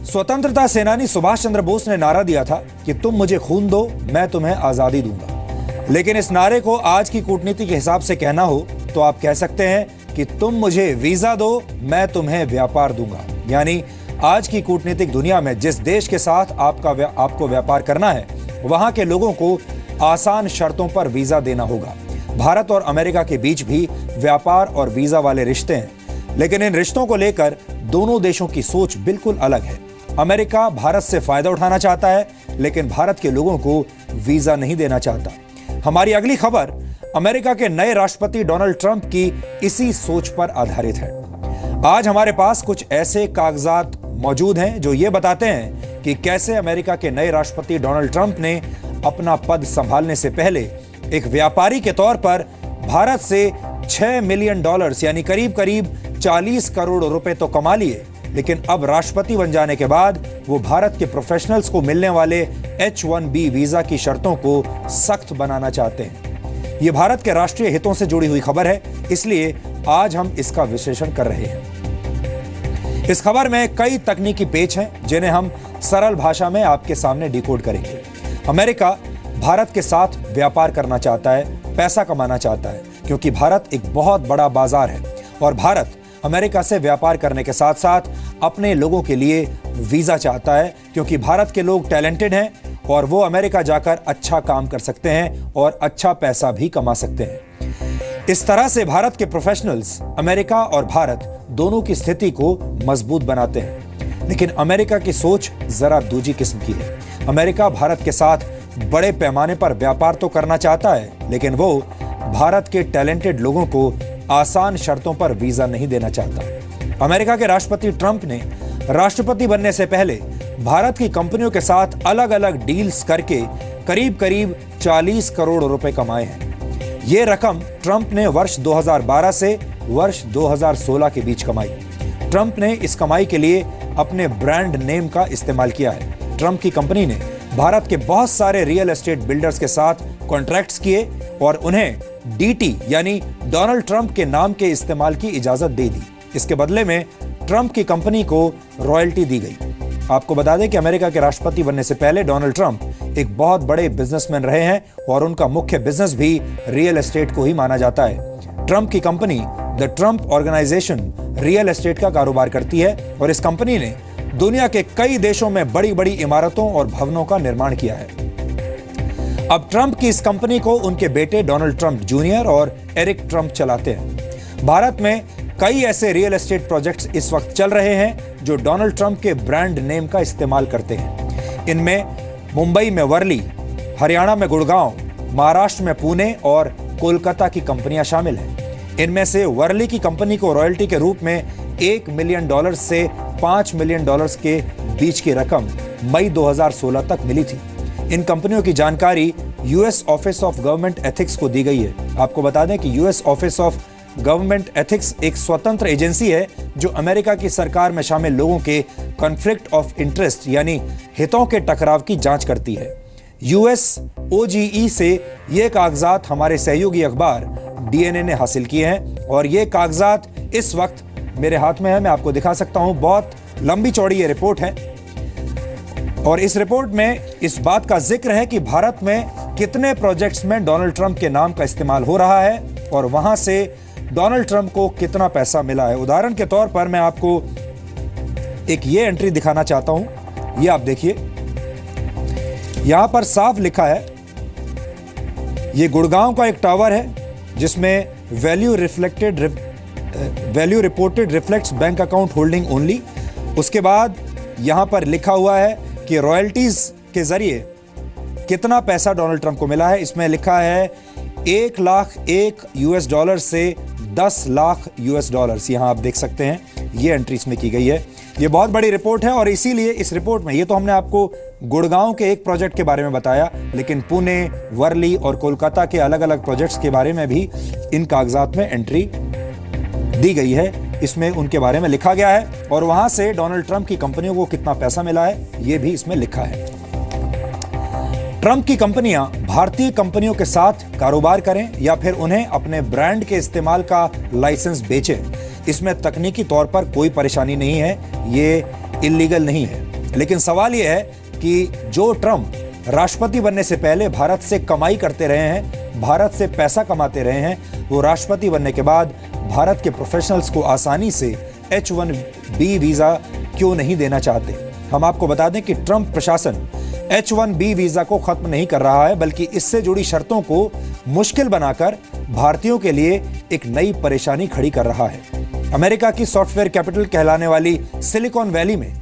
स्वतंत्रता सेनानी सुभाष चंद्र बोस ने नारा दिया था कि तुम मुझे खून दो, मैं तुम्हें आजादी दूंगा। लेकिन इस नारे को आज की कूटनीति के हिसाब से कहना हो तो आप कह सकते हैं कि तुम मुझे वीजा दो, मैं तुम्हें व्यापार दूंगा। यानी आज की कूटनीतिक दुनिया में जिस देश के साथ आपको व्यापार करना है, वहां के लोगों को आसान शर्तों पर वीजा देना होगा। भारत और अमेरिका के बीच भी व्यापार और वीजा वाले रिश्ते हैं, लेकिन इन रिश्तों को लेकर दोनों देशों की सोच बिल्कुल अलग है। अमेरिका भारत से फायदा उठाना चाहता है, लेकिन भारत के लोगों को वीजा नहीं देना चाहता। हमारी अगली खबर अमेरिका के नए राष्ट्रपति डोनाल्ड ट्रंप की इसी सोच पर आधारित है। आज हमारे पास कुछ ऐसे कागजात मौजूद हैं जो ये बताते हैं कि कैसे अमेरिका के नए राष्ट्रपति डोनाल्ड ट्रंप ने अपना पद संभालने से पहले एक व्यापारी के तौर पर भारत से $6 मिलियन यानी करीब करीब 40 करोड़ रुपए तो कमा लिए, लेकिन अब राष्ट्रपति बन जाने के बाद वो भारत के प्रोफेशनल्स को मिलने वाले H-1B वीजा की शर्तों को सख्त बनाना चाहते हैं। ये भारत के राष्ट्रीय हितों से जुड़ी हुई खबर है, इसलिए आज हम इसका विश्लेषण कर रहे हैं। इस खबर में कई तकनीकी पेच हैं जिन्हें हम सरल भाषा में आपके सामने डिकोड करेंगे। अमेरिका भारत के साथ व्यापार करना चाहता है, पैसा कमाना चाहता है, क्योंकि भारत एक बहुत बड़ा बाजार है और भारत अमेरिका से व्यापार करने के साथ साथ अपने लोगों के लिए वीजा चाहता है, क्योंकि भारत के लोग टैलेंटेड हैं और वो अमेरिका जाकर अच्छा काम कर सकते हैं और अच्छा पैसा भी कमा सकते हैं। इस तरह से भारत के प्रोफेशनल्स अमेरिका और भारत दोनों की स्थिति को मजबूत बनाते हैं। लेकिन अमेरिका की सोच जरा दूसरी किस्म की है। अमेरिका भारत के साथ बड़े पैमाने पर व्यापार तो करना चाहता है, लेकिन वो भारत के टैलेंटेड लोगों को आसान शर्तों पर वीजा नहीं देना चाहता। अमेरिका के राष्ट्रपति ट्रंप ने राष्ट्रपति बनने से पहले भारत की कंपनियों के साथ अलग अलग डील्स करके करीब करीब 40 करोड़ रुपए कमाए हैं। ये रकम ट्रंप ने वर्ष 2012 से वर्ष 2016 के बीच कमाई। ट्रंप ने इस कमाई के लिए अपने ब्रांड नेम का इस्तेमाल किया है। ट्रंप की कंपनी ने भारत के बहुत सारे रियल एस्टेट बिल्डर्स के साथ कॉन्ट्रैक्ट्स किए और उन्हें डीटी यानी डोनाल्ड ट्रंप के नाम के इस्तेमाल की इजाजत दे दी। इसके बदले में ट्रंप की कंपनी को रॉयल्टी दी गई। आपको बता दें कि अमेरिका के राष्ट्रपति बनने से पहले डोनाल्ड ट्रंप एक बहुत बड़े बिजनेसमैन रहे हैं और उनका मुख्य बिजनेस भी रियल एस्टेट को ही माना जाता है। ट्रंप की company the Trump organization real estate का कारोबार करती है और इस कंपनी ने दुनिया के कई देशों में बड़ी बड़ी इमारतों और भवनों का निर्माण किया है। अब ट्रंप की इस कंपनी को उनके बेटे डोनाल्ड ट्रंप जूनियर और एरिक ट्रंप चलाते हैं। भारत में कई ऐसे रियल एस्टेट प्रोजेक्ट्स इस वक्त चल रहे हैं जो डोनाल्ड ट्रंप के ब्रांड नेम का इस्तेमाल करते हैं। इनमें मुंबई में वर्ली, हरियाणा में गुड़गांव, महाराष्ट्र में पुणे और कोलकाता की कंपनियां शामिल हैं। इनमें से वर्ली की कंपनी को रॉयल्टी के रूप में $1 मिलियन से $5 मिलियन के बीच की रकम मई 2016 तक मिली थी। इन कंपनियों की जानकारी US office of government ethics को दी गई है। आपको बता दें कि US office of government ethics एक स्वतंत्र एजेंसी है जो अमेरिका की सरकार में शामिल लोगों के कॉन्फ्लिक्ट ऑफ इंटरेस्ट यानी हितों के टकराव की जांच करती है। यूएस ओजीई से ये कागजात हमारे सहयोगी अखबार डीएनए ने हासिल किए हैं और ये कागजात इस वक्त मेरे हाथ में है। मैं आपको दिखा सकता हूं। बहुत लंबी चौड़ी ये रिपोर्ट है और इस रिपोर्ट में इस बात का जिक्र है कि भारत में कितने प्रोजेक्ट्स में डोनाल्ड ट्रंप के नाम का इस्तेमाल हो रहा है और वहां से डोनाल्ड ट्रंप को कितना पैसा मिला है। उदाहरण के तौर पर मैं आपको एक ये एंट्री दिखाना चाहता हूं। ये आप देखिए, यहां पर साफ लिखा है, ये गुड़गांव का एक टावर है जिसमें value reported reflects bank account holding only. उसके बाद यहां पर लिखा हुआ है कि रॉयल्टीज के जरिए कितना पैसा डोनाल्ड ट्रंप को मिला है। इसमें लिखा है $1,01,000 से $10 लाख। यहां आप देख सकते हैं, ये एंट्री इसमें की गई है। ये बहुत बड़ी रिपोर्ट है और इसीलिए इस रिपोर्ट में, ये तो हमने आपको गुड़गांव के एक प्रोजेक्ट के बारे में बताया, लेकिन पुणे, वर्ली और कोलकाता के अलग अलग प्रोजेक्ट्स के बारे में भी इन कागजात में एंट्री दी गई है। इसमें उनके बारे में लिखा गया है और वहां से डोनाल्ड ट्रंप की कंपनियों को कितना पैसा मिला है ये भी इसमें लिखा है। ट्रंप की कंपनियां भारतीय कंपनियों के साथ कारोबार करें या फिर उन्हें अपने ब्रांड के इस्तेमाल का लाइसेंस बेचें, इसमें तकनीकी तौर पर कोई परेशानी नहीं है, ये इल्लीगल नहीं है। लेकिन सवाल यह है कि जो ट्रंप राष्ट्रपति बनने से पहले भारत से कमाई करते रहे हैं, भारत से पैसा कमाते रहे हैं, वो राष्ट्रपति बनने के बाद भारत के प्रोफेशनल्स को आसानी से H1B वीजा क्यों नहीं देना चाहते। हम आपको बता दें कि ट्रंप प्रशासन H1B वीजा को खत्म नहीं कर रहा है, बल्कि इससे जुड़ी शर्तों को मुश्किल बनाकर भारतीयों के लिए एक नई परेशानी खड़ी कर रहा है। अमेरिका की सॉफ्टवेयर कैपिटल कहलाने वाली सिलिकॉन वैली में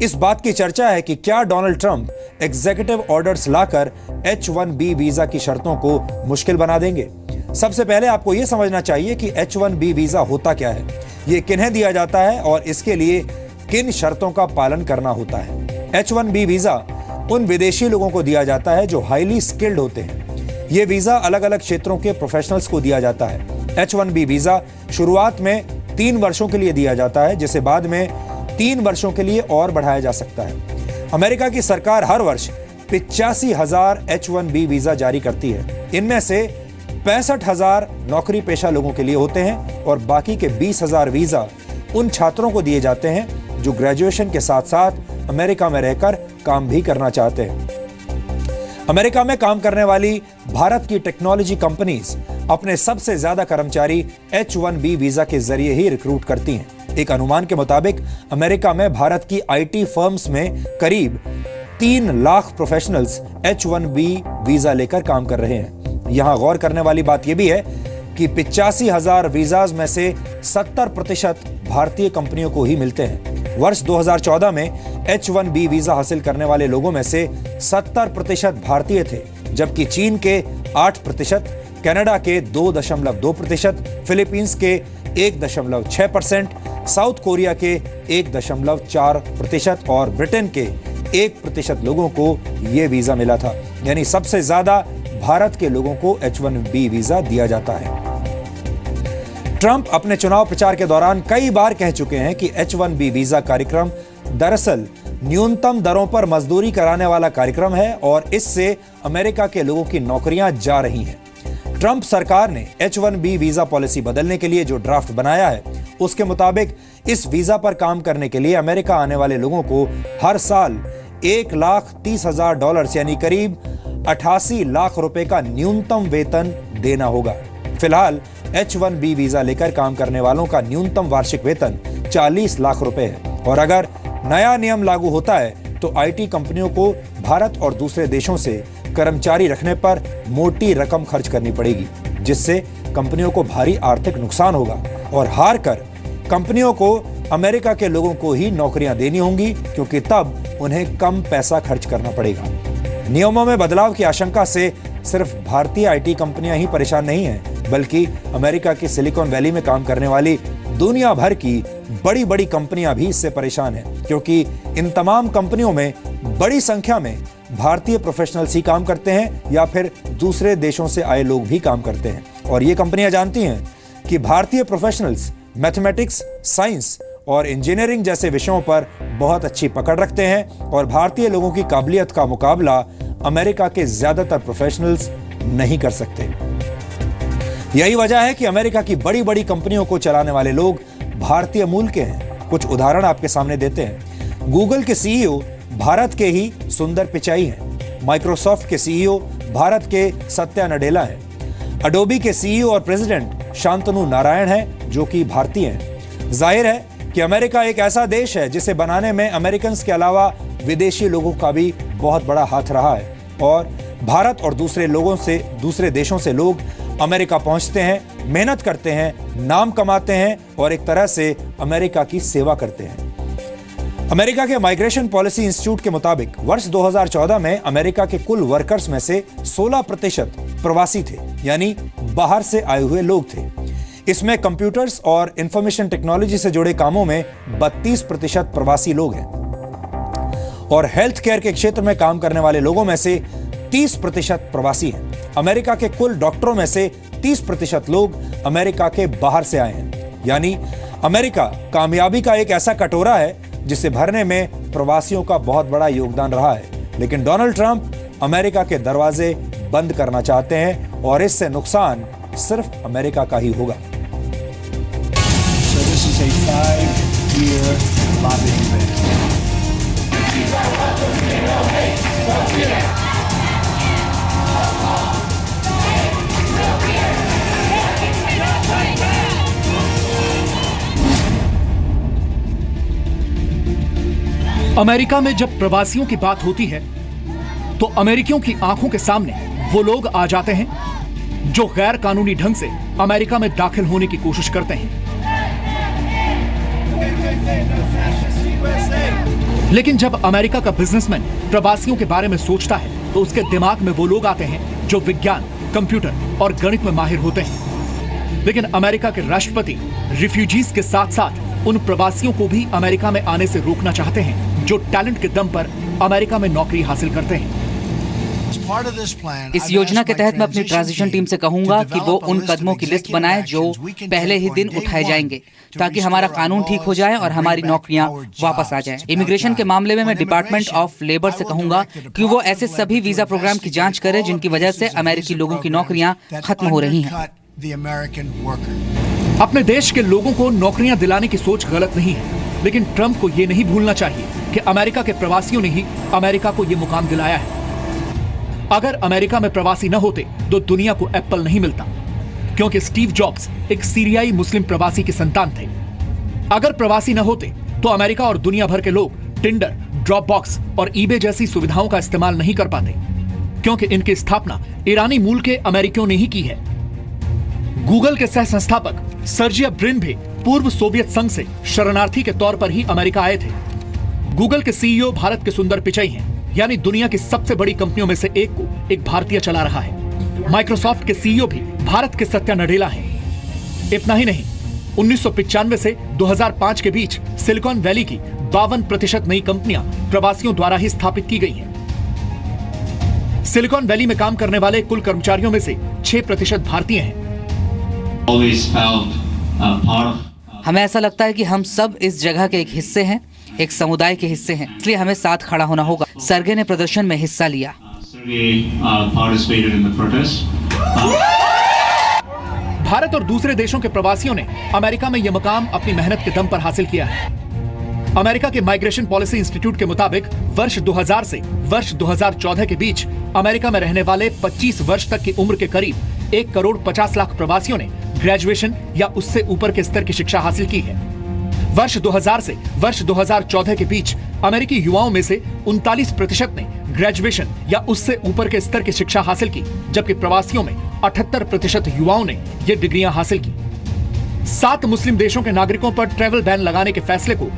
इस बात की चर्चा है कि क्या डोनाल्ड ट्रंप एग्जीक्यूटिव ऑर्डर्स लाकर H1B वीजा की शर्तों को मुश्किल बना देंगे। सबसे पहले आपको यह समझना चाहिए कि H1B वीजा होता क्या है, ये किन्हें दिया जाता है और इसके लिए किन शर्तों का पालन करना होता है। H1B वीजा उन विदेशी लोगों को दिया जाता है जो हाईली स्किल्ड होते हैं। ये वीजा अलग अलग क्षेत्रों के प्रोफेशनल्स को दिया जाता है। H1B वीजा शुरुआत में 3 वर्षों के लिए दिया जाता है, जिसे बाद में 3 वर्षों के लिए और बढ़ाया जा सकता है। अमेरिका की सरकार हर वर्ष 85,000 H1B वीजा जारी करती है। इनमें से 65,000 नौकरी पेशा लोगों के लिए होते हैं और बाकी के 20,000 वीजा उन छात्रों को दिए जाते हैं जो ग्रेजुएशन के साथ साथ अमेरिका में रहकर काम भी करना चाहते हैं। अमेरिका में काम करने वाली भारत की टेक्नोलॉजी कंपनीज अपने सबसे ज्यादा कर्मचारी H1B वीजा के जरिए ही रिक्रूट करती हैं। एक अनुमान के मुताबिक अमेरिका में भारत की IT फर्म्स में करीब 3 लाख प्रोफेशनल्स H1B वीजा लेकर काम कर रहे हैं। यहां गौर करने वाली बात यह भी है कि 85,000 वीजाज में से 70% भारतीय कंपनियों को ही मिलते हैं। वर्ष 2014 में H1B वीजा हासिल करने वाले लोगों में से 70% भारतीय थे, जबकि चीन के 8%, कनाडा के 2.2%, फिलीपींस के 1.6%, साउथ कोरिया के 1.4% और ब्रिटेन के 1% लोगों को यह वीजा मिला था। यानी सबसे ज्यादा भारत के लोगों को H1B वीजा दिया जाता है। ट्रंप अपने चुनाव प्रचार के दौरान कई बार कह चुके हैं कि H1B वीजा कार्यक्रम दरअसल न्यूनतम दरों पर मजदूरी कराने वाला कार्यक्रम है और इससे अमेरिका के लोगों की नौकरियां जा रही हैं। ट्रंप सरकार ने H1B वीजा पॉलिसी बदलने के लिए जो ड्राफ्ट बनाया है, उसके मुताबिक इस वीजा पर काम करने के लिए अमेरिका आने वाले लोगों को हर साल $1,30,000 यानी करीब 88 लाख रुपए का न्यूनतम वेतन देना होगा। फिलहाल H1B वीजा लेकर काम करने वालों का न्यूनतम वार्षिक वेतन 40 लाख रुपए है और अगर नया नियम लागू होता है तो IT कंपनियों को भारत और दूसरे देशों से कर्मचारी रखने पर मोटी रकम खर्च करनी पड़ेगी, जिससे कंपनियों को भारी आर्थिक नुकसान होगा और हार कर कंपनियों को अमेरिका के लोगों को ही नौकरियां देनी होंगी, क्योंकि तब उन्हें कम पैसा खर्च करना पड़ेगा। नियमों में बदलाव की आशंका से सिर्फ भारतीय IT कंपनियां ही परेशान नहीं हैं, बल्कि अमेरिका की सिलिकॉन वैली में काम करने वाली दुनिया भर की बड़ी बड़ी कंपनियां भी इससे परेशान हैं, क्योंकि इन तमाम कंपनियों में बड़ी संख्या में भारतीय प्रोफेशनल्स ही काम करते हैं या फिर दूसरे देशों से आए लोग भी काम करते हैं। और ये कंपनियां जानती हैं कि भारतीय प्रोफेशनल्स मैथमेटिक्स, साइंस और इंजीनियरिंग जैसे विषयों पर बहुत अच्छी पकड़ रखते हैं और भारतीय लोगों की काबिलियत का मुकाबला अमेरिका के ज्यादातर प्रोफेशनल्स नहीं कर सकते। यही वजह है कि अमेरिका की बड़ी बड़ी कंपनियों को चलाने वाले लोग भारतीय मूल के हैं। कुछ उदाहरण आपके सामने देते हैं। गूगल के CEO भारत के ही सुंदर पिचाई हैं। माइक्रोसॉफ्ट के CEO भारत के सत्या नडेला हैं। अडोबी के CEO और प्रेसिडेंट शांतनु नारायण हैं, जो कि भारतीय हैं। जाहिर है कि अमेरिका एक ऐसा देश है जिसे बनाने में अमेरिकन के अलावा विदेशी लोगों का भी बहुत बड़ा हाथ रहा है और भारत और दूसरे देशों से लोग अमेरिका पहुंचते हैं, मेहनत करते हैं, नाम कमाते हैं और एक तरह से अमेरिका की सेवा करते हैं। अमेरिका के माइग्रेशन पॉलिसी इंस्टीट्यूट के मुताबिक वर्ष 2014 में अमेरिका के कुल वर्कर्स में से 16% प्रवासी थे, यानी बाहर से आए हुए लोग थे। इसमें कंप्यूटर्स और इंफॉर्मेशन टेक्नोलॉजी से जुड़े कामों में 32% प्रवासी लोग हैं और हेल्थ केयर के क्षेत्र में काम करने वाले लोगों में से 30% प्रवासी हैं। अमेरिका के कुल डॉक्टरों में से 30% लोग अमेरिका के बाहर से आए हैं। यानी अमेरिका कामयाबी का एक ऐसा कटोरा है जिसे भरने में प्रवासियों का बहुत बड़ा योगदान रहा है। लेकिन डोनाल्ड ट्रंप अमेरिका के दरवाजे बंद करना चाहते हैं और इससे नुकसान सिर्फ अमेरिका का ही होगा। So this is a 5-year lobbying ban. America में जब प्रवासियों की बात होती है तो अमेरिकियों की आंखों के सामने वो लोग आ जाते हैं जो गैर कानूनी ढंग से अमेरिका में दाखिल होने की कोशिश करते हैं। लेकिन जब अमेरिका का बिजनेसमैन प्रवासियों के बारे में सोचता है तो उसके दिमाग में वो लोग आते हैं जो विज्ञान, कंप्यूटर और गणित में माहिर होते हैं। लेकिन अमेरिका के राष्ट्रपति रिफ्यूजीज के साथ साथ उन प्रवासियों को भी अमेरिका में आने से रोकना चाहते हैं जो टैलेंट के दम पर अमेरिका में नौकरी हासिल करते हैं। इस योजना के तहत मैं अपनी ट्रांजिशन टीम से कहूंगा कि वो उन कदमों की लिस्ट बनाए जो पहले ही दिन उठाए जाएंगे ताकि हमारा कानून ठीक हो जाए और हमारी नौकरियां वापस आ जाएं। इमिग्रेशन के मामले में मैं डिपार्टमेंट ऑफ लेबर से कहूंगा कि वो ऐसे सभी वीजा प्रोग्राम की जांच करे जिनकी वजह से अमेरिकी लोगों की नौकरियां खत्म हो रही हैं। अपने देश के लोगों को नौकरियां दिलाने की सोच गलत नहीं है, लेकिन ट्रंप को ये नहीं भूलना चाहिए कि अमेरिका के प्रवासियों ने ही अमेरिका को ये मुकाम दिलाया है। अगर अमेरिका में प्रवासी न होते तो दुनिया को एप्पल नहीं मिलता, क्योंकि स्टीव जॉब्स एक सीरियाई मुस्लिम प्रवासी के संतान थे। अगर प्रवासी न होते तो अमेरिका और दुनिया भर के लोग टिंडर, ड्रॉपबॉक्स और ईबे जैसी सुविधाओं का इस्तेमाल नहीं कर पाते, क्योंकि इनकी स्थापना ईरानी मूल के अमेरिकियों ने ही की है। गूगल के सह संस्थापक सर्जिया ब्रिन भी पूर्व सोवियत संघ से शरणार्थी के तौर पर ही अमेरिका आए थे। गूगल के सीईओ भारत के सुंदर पिचई हैं, यानी दुनिया की सबसे बड़ी कंपनियों में से एक को एक भारतीय चला रहा है। माइक्रोसॉफ्ट के सीईओ भी भारत के सत्या नडेला हैं। इतना ही नहीं, 1995 से 2005 के बीच सिलिकॉन वैली की 52% नई कंपनियां प्रवासियों द्वारा ही स्थापित की गई हैं। सिलिकॉन वैली में काम करने वाले कुल कर्मचारियों में से 6% भारतीय हैं। हमें ऐसा लगता है कि हम सब इस जगह के एक हिस्से हैं, एक समुदाय के हिस्से हैं, इसलिए हमें साथ खड़ा होना होगा। सर्गे ने प्रदर्शन में हिस्सा लिया। भारत और दूसरे देशों के प्रवासियों ने अमेरिका में यह मुकाम अपनी मेहनत के दम पर हासिल किया है। अमेरिका के माइग्रेशन पॉलिसी इंस्टीट्यूट के मुताबिक वर्ष 2000 से वर्ष 2014 के बीच अमेरिका में रहने वाले 25 वर्ष तक की उम्र के करीब 1,50,00,000 प्रवासियों ने ग्रेजुएशन या उससे ऊपर के स्तर की शिक्षा हासिल की है। वर्ष 2000 से वर्ष 2014 के बीच अमेरिकी युवाओं में से 39% ने ग्रेजुएशन या उससे ऊपर के स्तर की शिक्षा हासिल की, जबकि प्रवासियों में 78% युवाओं ने ये डिग्रियां हासिल की। 7 मुस्लिम देशों के नागरिकों पर ट्रैवल बैन लगाने के फैसले को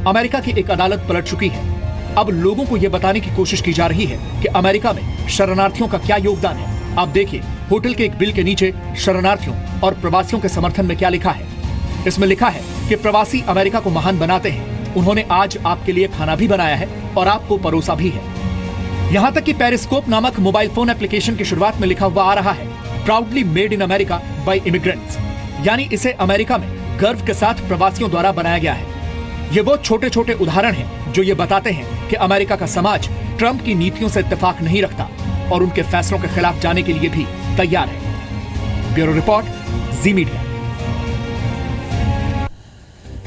अमेरिका की एक अदालत पलट चुकी है। अब लोगों को यह बताने की कोशिश की जा रही है कि अमेरिका में शरणार्थियों का क्या योगदान है। आप देखिए, होटल के एक बिल के नीचे शरणार्थियों और प्रवासियों के समर्थन में क्या लिखा है। इसमें लिखा है कि प्रवासी अमेरिका को महान बनाते हैं। उन्होंने आज आपके लिए खाना भी बनाया है और आपको परोसा भी है। यहाँ तक कि पेरिस्कोप नामक मोबाइल फोन एप्लीकेशन की शुरुआत में लिखा हुआ आ रहा है, proudly made in America bye immigrants, यानी इसे अमेरिका में गर्व के साथ प्रवासियों द्वारा बनाया गया है। ये वो छोटे छोटे उदाहरण हैं जो ये बताते हैं कि अमेरिका का समाज ट्रंप की नीतियों से इत्तेफाक नहीं रखता और उनके फैसलों के खिलाफ जाने के लिए भी तैयार है। ब्यूरो रिपोर्ट, जी मीडिया।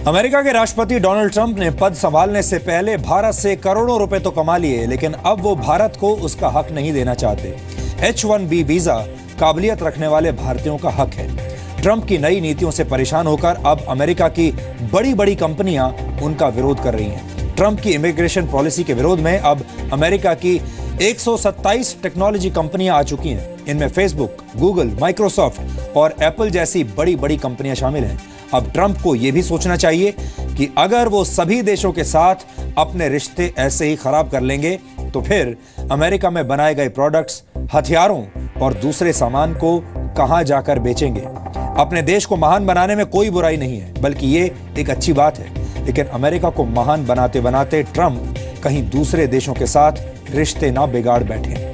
अमेरिका के राष्ट्रपति डोनाल्ड ट्रंप ने पद संभालने से पहले भारत से करोड़ों रुपए तो कमा लिए, लेकिन अब वो भारत को उसका हक नहीं देना चाहते। H-1B वीजा काबिलियत रखने वाले भारतीयों का हक है। ट्रंप की नई नीतियों से परेशान होकर अब अमेरिका की बड़ी बड़ी कंपनियां उनका विरोध कर रही हैं। ट्रंप की इमिग्रेशन पॉलिसी के विरोध में अब अमेरिका की 127 टेक्नोलॉजी कंपनियां आ चुकी हैं। इनमें फेसबुक, गूगल, माइक्रोसॉफ्ट और एप्पल जैसी बड़ी बड़ी कंपनियां शामिल हैं। अब ट्रंप को यह भी सोचना चाहिए कि अगर वो सभी देशों के साथ अपने रिश्ते ऐसे ही खराब कर लेंगे तो फिर अमेरिका में बनाए गए प्रोडक्ट्स, हथियारों और दूसरे सामान को कहां जाकर बेचेंगे। अपने देश को महान बनाने में कोई बुराई नहीं है, बल्कि ये एक अच्छी बात है। लेकिन अमेरिका को महान बनाते बनाते ट्रंप कहीं दूसरे देशों के साथ रिश्ते ना बिगाड़ बैठे।